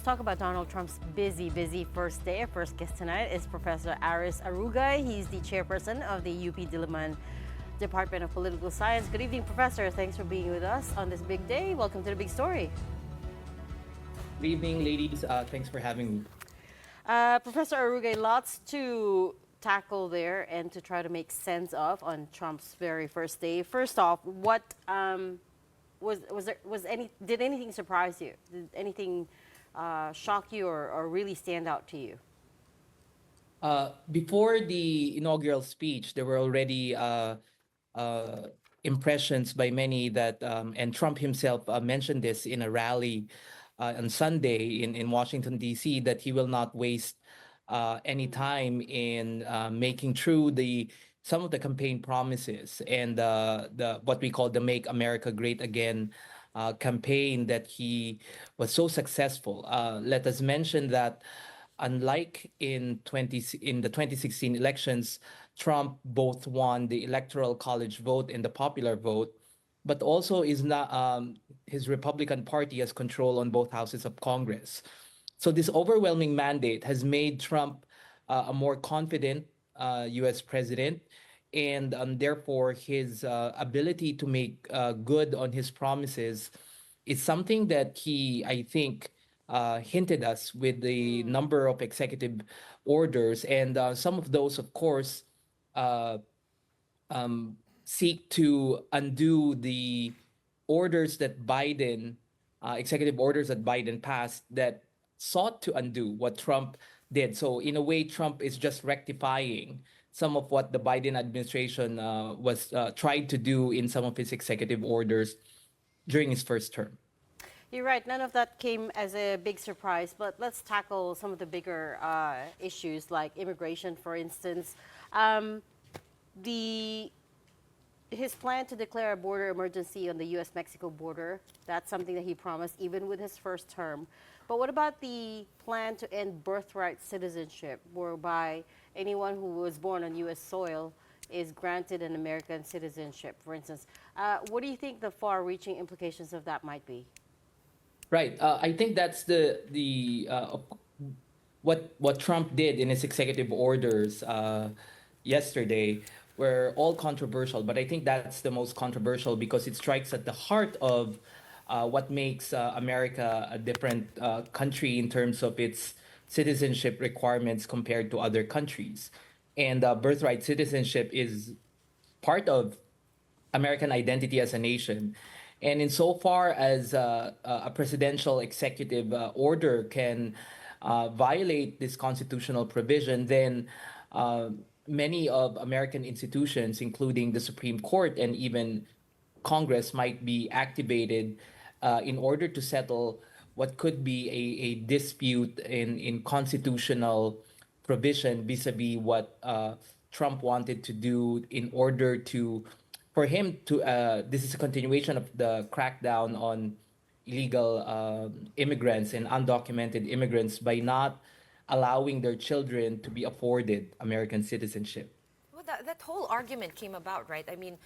talk about Donald Trump's busy first day. Our first guest tonight is Professor Aries Arugay. He's the chairperson of the UP Diliman Department of Political Science. Good evening, Professor. Thanks for being with us on this big day. Welcome to the big story. Good evening, ladies. Thanks for having me. Professor Arugay, lots to tackle there and to try to make sense of on Trump's very first day. First off, what was any did anything surprise you? Did anything shock you or really stand out to you? Before the inaugural speech, there were already uh, impressions by many that, and Trump himself mentioned this in a rally on Sunday in Washington, D.C., that he will not waste any time in making true some of the campaign promises and the what we call the Make America Great Again campaign that he was so successful. Let us mention that unlike in the 2016 elections, Trump both won the electoral college vote and the popular vote, but also is not his Republican Party has control on both houses of Congress. So this overwhelming mandate has made Trump a more confident U.S. president, and therefore his ability to make good on his promises is something that he, I think, hinted us with the number of executive orders, and some of those, of course, uh, seek to undo the orders that executive orders that Biden passed that sought to undo what Trump did. So, in a way, Trump is just rectifying some of what the Biden administration was tried to do in some of his executive orders during his first term. You're right. None of that came as a big surprise, but let's tackle some of the bigger issues like immigration, for instance. Um, the his plan to declare a border emergency on the U.S.-Mexico border, that's something that he promised even with his first term. But what about the plan to end birthright citizenship, whereby anyone who was born on U.S. soil is granted an American citizenship, for instance? What do you think the far-reaching implications of that might be? Right. I think that's the what Trump did in his executive orders yesterday were all controversial, but I think that's the most controversial because it strikes at the heart of what makes America a different country in terms of its citizenship requirements compared to other countries. And birthright citizenship is part of American identity as a nation. And insofar as a presidential executive order can violate this constitutional provision, then uh, many of American institutions, including the Supreme Court and even Congress, might be activated in order to settle what could be a dispute in constitutional provision vis-a-vis what Trump wanted to do in order to for him to this is a continuation of the crackdown on illegal immigrants and undocumented immigrants by not allowing their children to be afforded American citizenship. Well, that whole argument came about, right? I mean,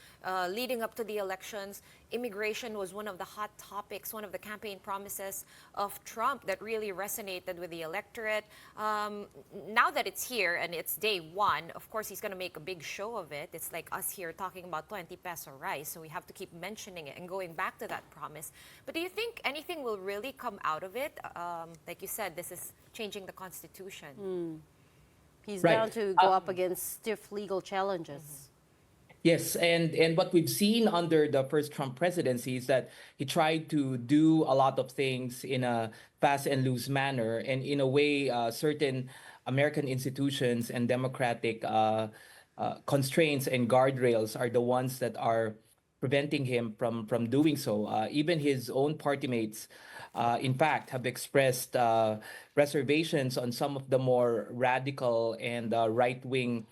leading up to the elections, immigration was one of the hot topics, one of the campaign promises of Trump that really resonated with the electorate. Now that it's here and it's day one, of course, he's going to make a big show of it. It's like us here talking about 20 peso rice, so we have to keep mentioning it and going back to that promise. But do you think anything will really come out of it? Like you said, this is changing the Constitution. He's Right. bound to go up against stiff legal challenges. Yes, and what we've seen under the first Trump presidency is that he tried to do a lot of things in a fast and loose manner, and in a way, certain American institutions and democratic constraints and guardrails are the ones that are preventing him from doing so. Even his own party mates, in fact, have expressed reservations on some of the more radical and right wing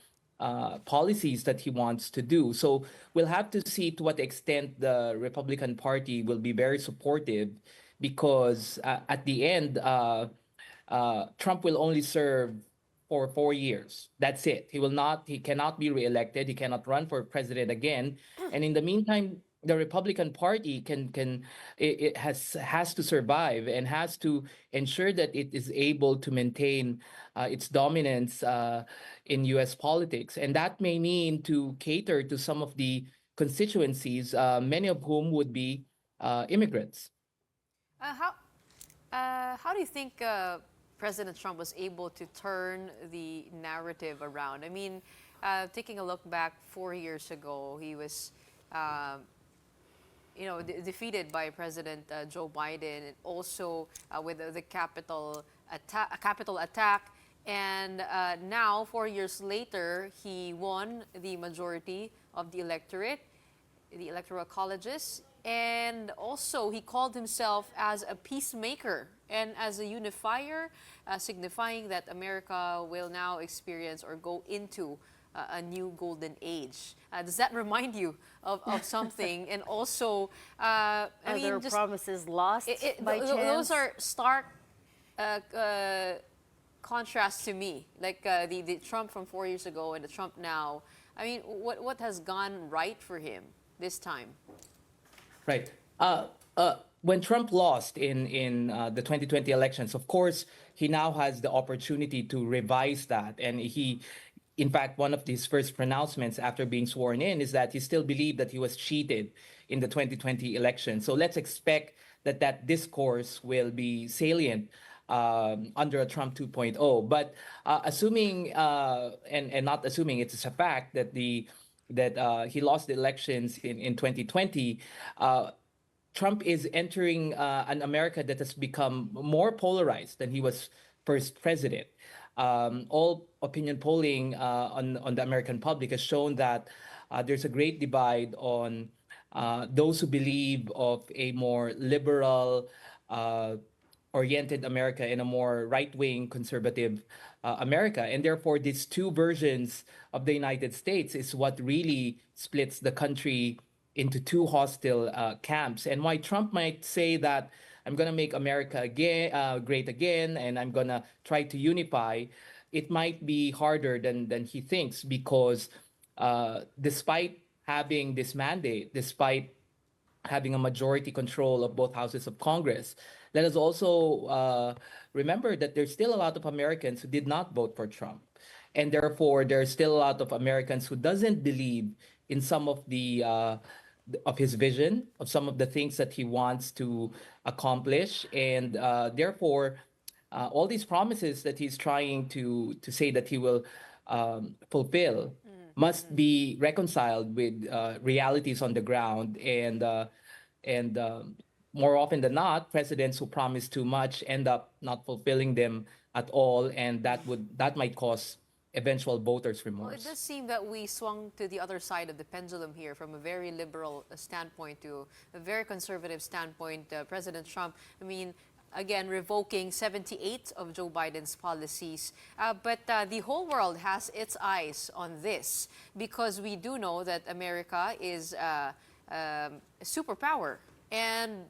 policies that he wants to do. So we'll have to see to what extent the Republican Party will be very supportive because at the end, Trump will only serve for 4 years. That's it. He cannot be reelected. He cannot run for president again. And in the meantime, the Republican Party can it has to survive and has to ensure that it is able to maintain its dominance in U.S. politics, and that may mean to cater to some of the constituencies, many of whom would be immigrants. Uh, how how do you think President Trump was able to turn the narrative around? I mean, taking a look back 4 years ago, he was, um, defeated by President Joe Biden, and also with the capital attack. And now, 4 years later, he won the majority of the electorate, the electoral colleges, and also he called himself as a peacemaker and as a unifier, signifying that America will now experience or go into a new golden age. Does that remind you of something? And also, Are there promises lost by chance? those are stark contrasts to me. Like the Trump from 4 years ago and the Trump now. I mean, what has gone right for him this time? Right. When Trump lost in the 2020 elections, of course, he now has the opportunity to revise that. And he, in fact, one of his first pronouncements after being sworn in is that he still believed that he was cheated in the 2020 election. So let's expect that that discourse will be salient under a Trump 2.0. But assuming and not assuming, it's a fact that he lost the elections in 2020. Trump is entering an America that has become more polarized than he was first president. All opinion polling on the American public has shown that there's a great divide on those who believe of a more liberal, oriented America and a more right-wing conservative America. And therefore, these two versions of the United States is what really splits the country into two hostile camps. And why Trump might say that I'm going to make America again great again, and I'm going to try to unify, it might be harder than he thinks, because despite having this mandate, despite having a majority control of both houses of Congress, let us also remember that there's still a lot of Americans who did not vote for Trump. And therefore, there's still a lot of Americans who doesn't believe in some of his vision, of some of the things that he wants to accomplish. And therefore, all these promises that he's trying to say that he will fulfill must be reconciled with realities on the ground. And more often than not, presidents who promise too much end up not fulfilling them at all, and that might cause eventual voters' Well, it remorse. does seem that we swung to the other side of the pendulum here, from a very liberal standpoint to a very conservative standpoint. President Trump, I mean, again, revoking 78 of Joe Biden's policies. But the whole world has its eyes on this, because we do know that America is a superpower. And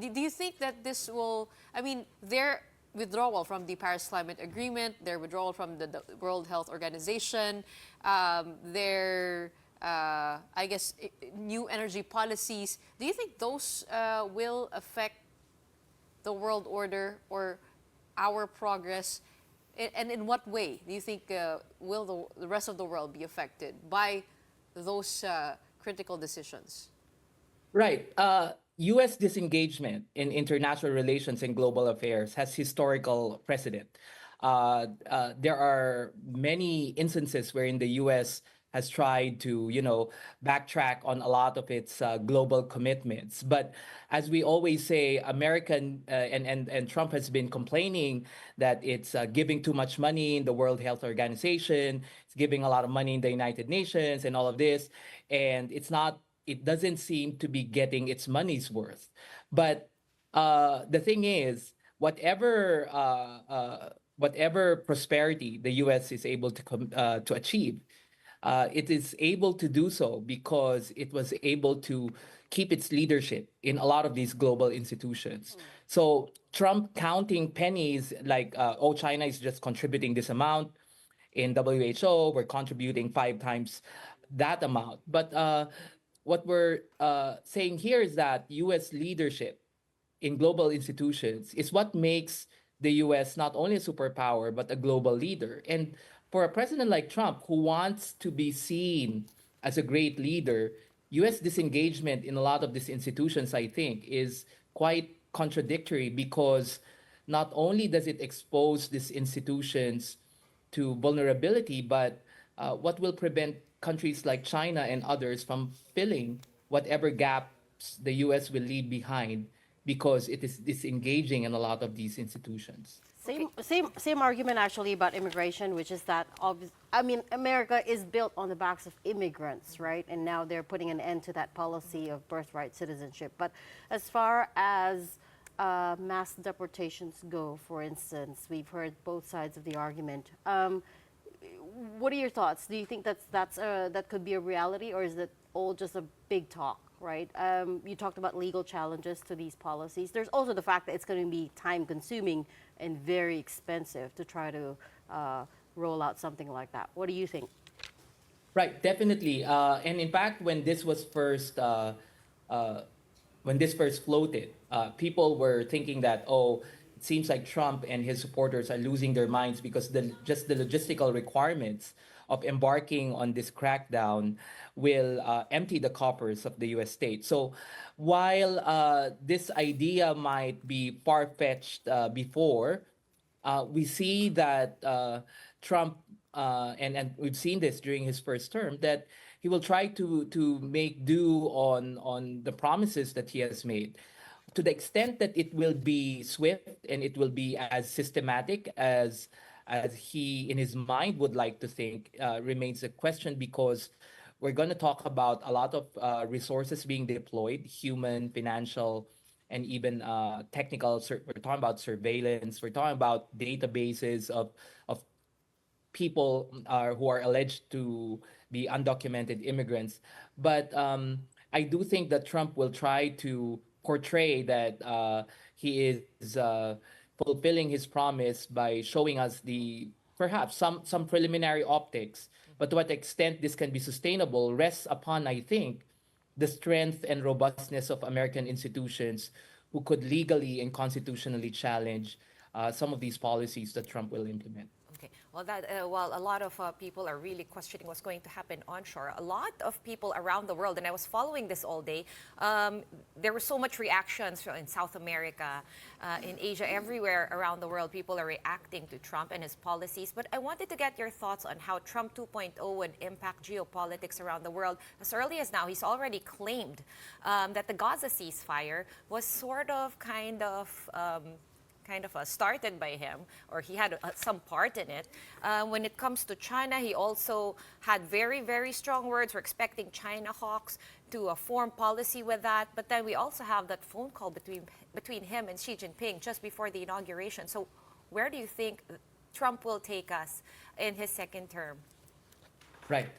do you think that this will, I mean, their withdrawal from the Paris Climate Agreement, their withdrawal from the World Health Organization, their, I guess, new energy policies, do you think those will affect the world order or our progress? And in what way do you think will the rest of the world be affected by those critical decisions? Right. U.S. disengagement in international relations and global affairs has historical precedent. There are many instances wherein the U.S. has tried to, backtrack on a lot of its global commitments. But as we always say, American and Trump has been complaining that it's giving too much money in the World Health Organization, it's giving a lot of money in the United Nations and all of this, and it doesn't seem to be getting its money's worth. But the thing is, whatever prosperity the U.S. is able to achieve, it is able to do so because it was able to keep its leadership in a lot of these global institutions. So Trump counting pennies like, oh, China is just contributing this amount. In WHO, we're contributing 5 times that amount. But what we're saying here is that U.S. leadership in global institutions is what makes the US not only a superpower but a global leader. And for a president like Trump who wants to be seen as a great leader, US disengagement in a lot of these institutions, I think, is quite contradictory because not only does it expose these institutions to vulnerability, but what will prevent countries like China and others from filling whatever gaps the US will leave behind because it is disengaging in a lot of these institutions. Okay. Same argument actually about immigration, which is that I mean, America is built on the backs of immigrants, right? And now they're putting an end to that policy of birthright citizenship. But as far as mass deportations go, for instance, we've heard both sides of the argument. What are your thoughts? Do you think that could be a reality, or is it all just a big talk? Right. You talked about legal challenges to these policies. There's also the fact that it's going to be time consuming and very expensive to try to roll out something like that. What do you think? Right, definitely. And in fact, uh, when this first floated, people were thinking that, oh, it seems like Trump and his supporters are losing their minds because just the logistical requirements of embarking on this crackdown will empty the coffers of the U.S. state. So while this idea might be far-fetched before, we see that Trump, and we've seen this during his first term, that he will try to make do on the promises that he has made. To the extent that it will be swift and it will be as systematic as he in his mind would like to think remains a question because we're going to talk about a lot of resources being deployed, human, financial, and even technical. We're talking about surveillance. We're talking about databases of people who are alleged to be undocumented immigrants. But I do think that Trump will try to portray that he is fulfilling his promise by showing us the perhaps some preliminary optics. But to what extent this can be sustainable rests upon, I think, the strength and robustness of American institutions who could legally and constitutionally challenge some of these policies that Trump will implement. Okay. Well, while a lot of people are really questioning what's going to happen onshore, a lot of people around the world, and I was following this all day, there were so much reactions in South America, in Asia, everywhere around the world, people are reacting to Trump and his policies. But I wanted to get your thoughts on how Trump 2.0 would impact geopolitics around the world. As early as now, he's already claimed that the Gaza ceasefire was started by him, or he had some part in it. When it comes to China, he also had very, very strong words. We're expecting China hawks to form policy with that. But then we also have that phone call between him and Xi Jinping just before the inauguration. So where do you think Trump will take us in his second term? Right.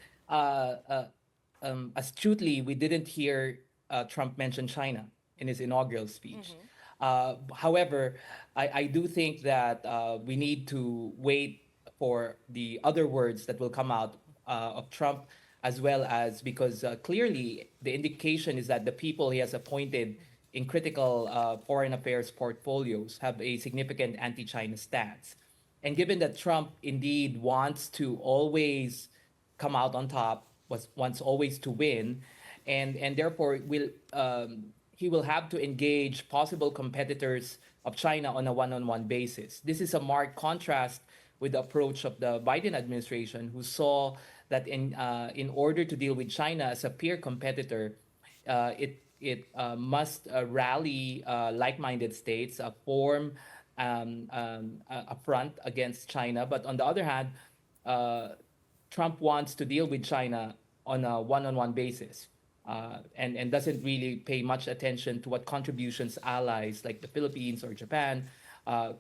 Astutely, we didn't hear Trump mention China in his inaugural speech. However, I do think that we need to wait for the other words that will come out of Trump, as well as because clearly the indication is that the people he has appointed in critical foreign affairs portfolios have a significant anti-China stance. And given that Trump indeed wants to always come out on top, wants always to win, and therefore he will have to engage possible competitors of China on a one-on-one basis. This is a marked contrast with the approach of the Biden administration, who saw that in order to deal with China as a peer competitor, it must rally like-minded states, form a front against China. But on the other hand, Trump wants to deal with China on a one-on-one basis. And doesn't really pay much attention to what contributions allies like the Philippines or Japan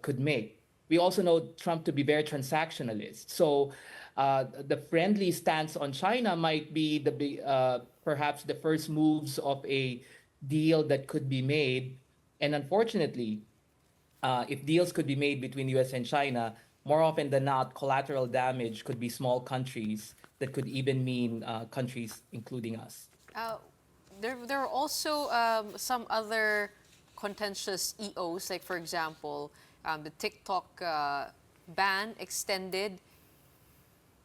could make. We also know Trump to be very transactionalist. So the friendly stance on China might be perhaps the first moves of a deal that could be made. And unfortunately, if deals could be made between US and China, more often than not, collateral damage could be small countries that could even mean countries including us. Uh, there are also some other contentious EOs, like for example, the TikTok ban extended.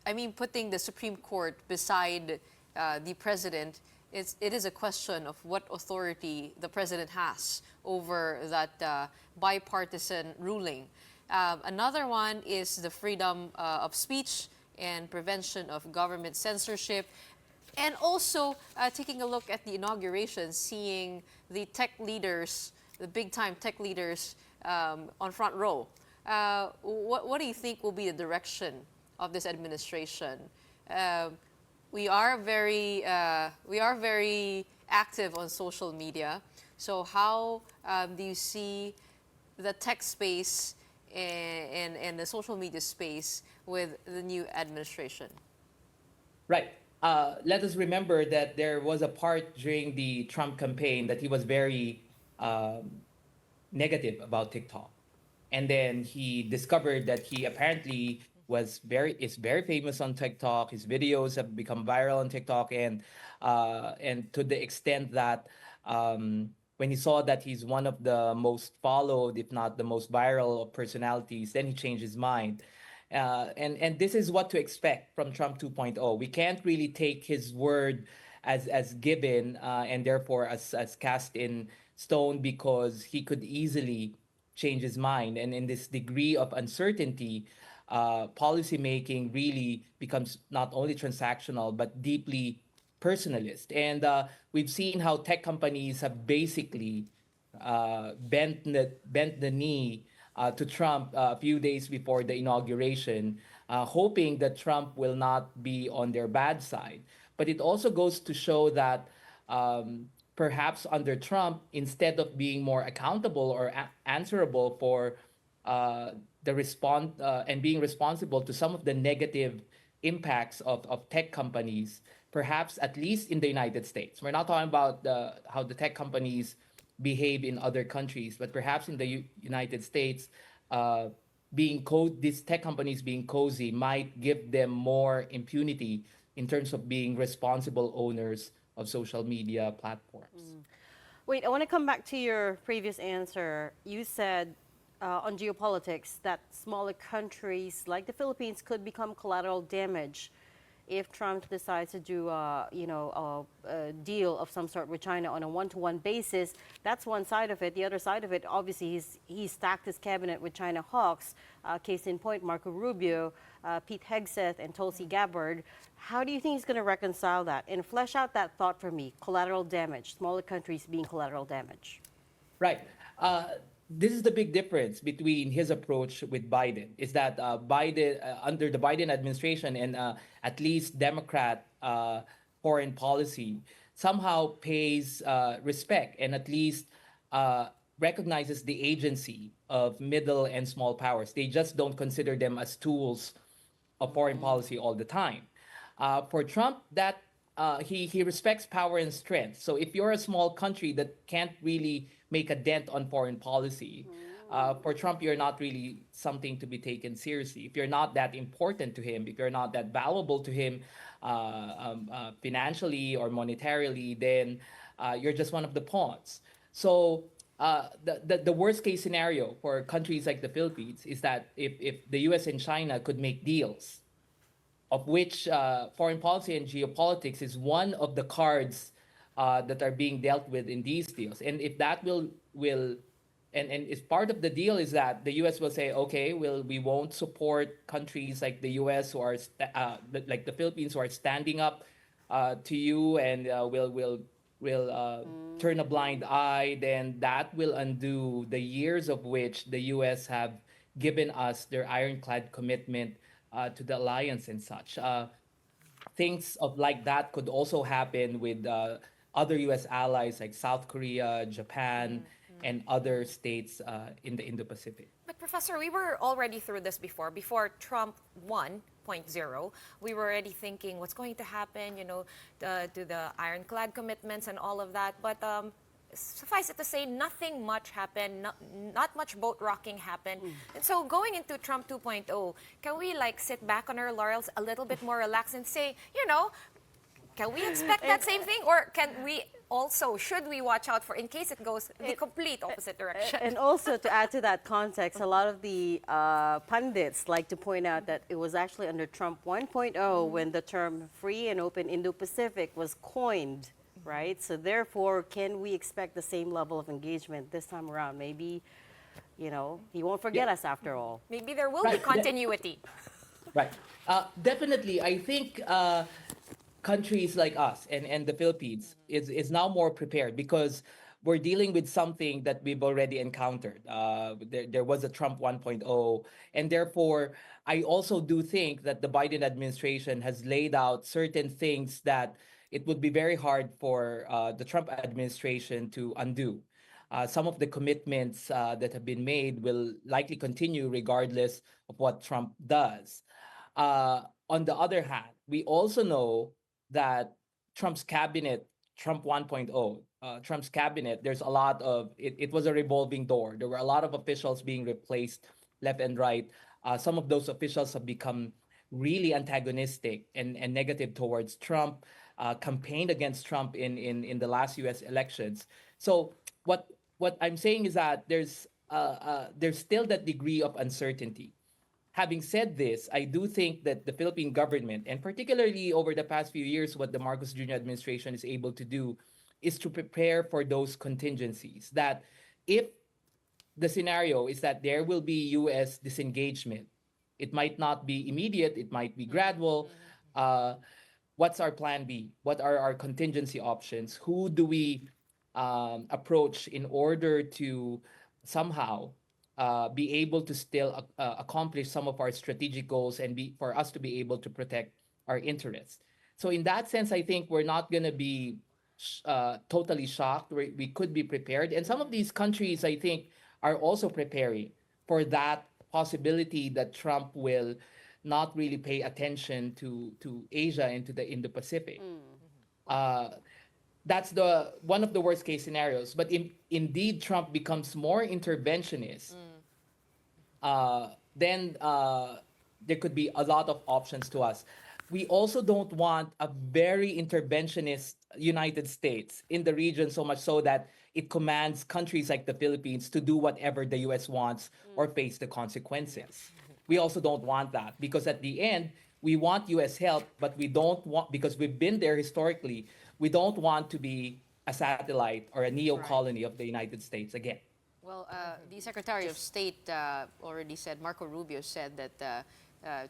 I mean, putting the Supreme Court beside the president, it is a question of what authority the president has over that bipartisan ruling. Another one is the freedom of speech and prevention of government censorship. And also taking a look at the inauguration, seeing the tech leaders, the big time tech leaders on front row. What do you think will be the direction of this administration? We are very active on social media. So how do you see the tech space and the social media space with the new administration? Right. Let us remember that there was a part during the Trump campaign that he was very negative about TikTok, and then he discovered that he apparently is very famous on TikTok. His videos have become viral on TikTok, and to the extent that when he saw that he's one of the most followed, if not the most viral personalities, then he changed his mind. And this is what to expect from Trump 2.0. We can't really take his word as given and therefore as cast in stone, because he could easily change his mind. And in this degree of uncertainty, policy making really becomes not only transactional but deeply personalist. And we've seen how tech companies have basically bent the knee to Trump a few days before the inauguration, hoping that Trump will not be on their bad side. But it also goes to show that perhaps under Trump, instead of being more accountable or answerable for the response and being responsible to some of the negative impacts of tech companies, perhaps at least in the United States. We're not talking about how the tech companies behave in other countries, but perhaps in the United States, these tech companies being cozy might give them more impunity in terms of being responsible owners of social media platforms. Wait, I want to come back to your previous answer. You said on geopolitics that smaller countries like the Philippines could become collateral damage if Trump decides to do a deal of some sort with China on a one-to-one basis. That's one side of it. The other side of it, obviously, he stacked his cabinet with China hawks. Case in point, Marco Rubio, Pete Hegseth, and Tulsi Gabbard. How do you think he's going to reconcile that? And flesh out that thought for me, collateral damage, smaller countries being collateral damage. Right. This is the big difference between his approach with Biden, is that Biden, under the Biden administration and at least Democrat foreign policy, somehow pays respect and at least recognizes the agency of middle and small powers. They just don't consider them as tools of foreign policy all the time. For Trump, that he respects power and strength. So if you're a small country that can't really make a dent on foreign policy, for Trump, you're not really something to be taken seriously. If you're not that important to him, if you're not that valuable to him financially or monetarily, then you're just one of the pawns. So the worst case scenario for countries like the Philippines is that if the US and China could make deals, of which foreign policy and geopolitics is one of the cards that are being dealt with in these deals. And if that will and if part of the deal is that the U.S. will say, okay, we won't support countries like the U.S. who are like the Philippines who are standing up to you, and we'll turn a blind eye, then that will undo the years of which the U.S. have given us their ironclad commitment to the alliance and such. Things of like that could also happen with other U.S. allies like South Korea, Japan, and other states in the Indo-Pacific. But Professor, we were already through this before. Before Trump 1.0, we were already thinking what's going to happen, to the ironclad commitments and all of that. But suffice it to say, nothing much happened, not much boat rocking happened. And so going into Trump 2.0, can we sit back on our laurels a little bit more relaxed and say, can we expect that same thing? Or can we also should we watch out for in case it goes the complete opposite direction? And also to add to that context, a lot of the pundits like to point out that it was actually under Trump 1.0 when the term free and open Indo-Pacific was coined, right? So therefore, can we expect the same level of engagement this time around? Maybe, he won't forget Yeah. us after all. Maybe there will be Right. continuity. Right. Definitely, I think countries like us and the Philippines is now more prepared because we're dealing with something that we've already encountered. There was a Trump 1.0, and therefore, I also do think that the Biden administration has laid out certain things that it would be very hard for the Trump administration to undo. Some of the commitments that have been made will likely continue regardless of what Trump does. On the other hand, we also know that Trump's cabinet, Trump 1.0, Trump's cabinet, there's a lot of it was a revolving door. There were a lot of officials being replaced left and right. Some of those officials have become really antagonistic and negative towards Trump, campaigned against Trump in the last US elections. So what I'm saying is that there's still that degree of uncertainty. Having said this, I do think that the Philippine government, and particularly over the past few years, what the Marcos Jr. administration is able to do is to prepare for those contingencies. That if the scenario is that there will be U.S. disengagement, it might not be immediate, it might be gradual. Uh, what's our plan B? What are our contingency options? Who do we approach in order to somehow be able to still accomplish some of our strategic goals and be for us to be able to protect our interests? So in that sense, I think we're not going to be totally shocked. We could be prepared, and some of these countries, I think, are also preparing for that possibility that Trump will not really pay attention to Asia and to the Indo-Pacific. Uh, that's the one of the worst case scenarios. But indeed, Trump becomes more interventionist, then there could be a lot of options to us. We also don't want a very interventionist United States in the region so much so that it commands countries like the Philippines to do whatever the US wants or face the consequences. We also don't want that because at the end, we want US help, but we don't want, because we've been there historically, we don't want to be a satellite or a neo colony of the United States again. Well, the Secretary of State already said, Marco Rubio said that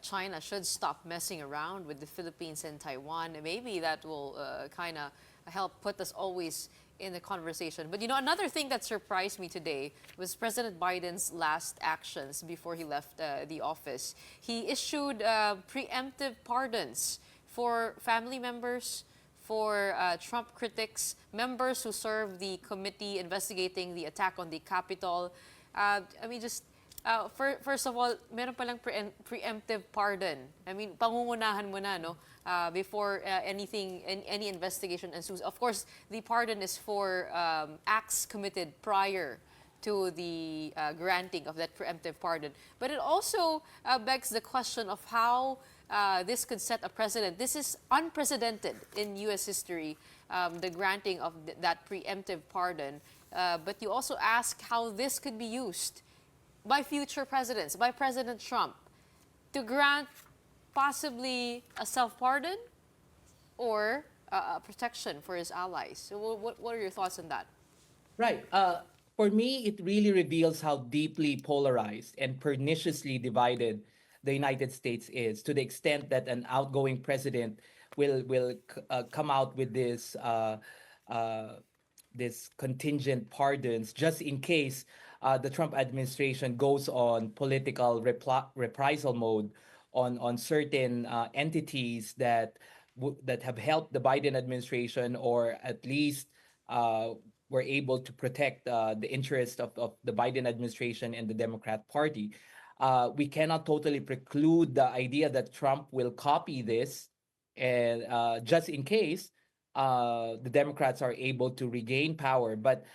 China should stop messing around with the Philippines and Taiwan. Maybe that will kind of help put us always in the conversation. But another thing that surprised me today was President Biden's last actions before he left the office. He issued preemptive pardons for family members, for Trump critics, members who served the committee investigating the attack on the Capitol. First of all, meron palang preemptive pardon. Pangungunahan mo na, no? Before any investigation ensues. Of course, the pardon is for acts committed prior to the granting of that preemptive pardon. But it also begs the question of how this could set a precedent. This is unprecedented in U.S. history, the granting of that preemptive pardon. But you also ask how this could be used by future presidents, by President Trump, to grant possibly a self-pardon or a protection for his allies. So what are your thoughts on that? Right. For me, it really reveals how deeply polarized and perniciously divided the United States is, to the extent that an outgoing president will come out with this contingent pardons just in case the Trump administration goes on political reprisal mode on certain entities that have helped the Biden administration, or at least were able to protect the interest of the Biden administration and the Democrat Party. We cannot totally preclude the idea that Trump will copy this, and just in case the Democrats are able to regain power. But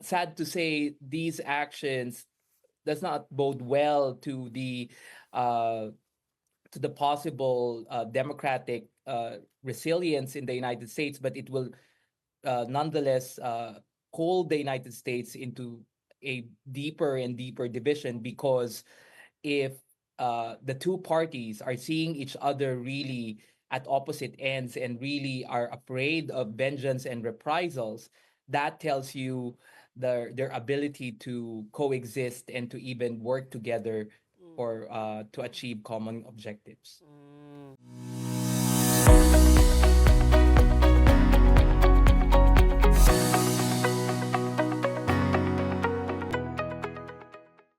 sad to say, these actions does not bode well to the possible democratic resilience in the United States, but it will nonetheless hold the United States into a deeper and deeper division, because if the two parties are seeing each other really at opposite ends and really are afraid of vengeance and reprisals, that tells you their ability to coexist and to even work together or to achieve common objectives.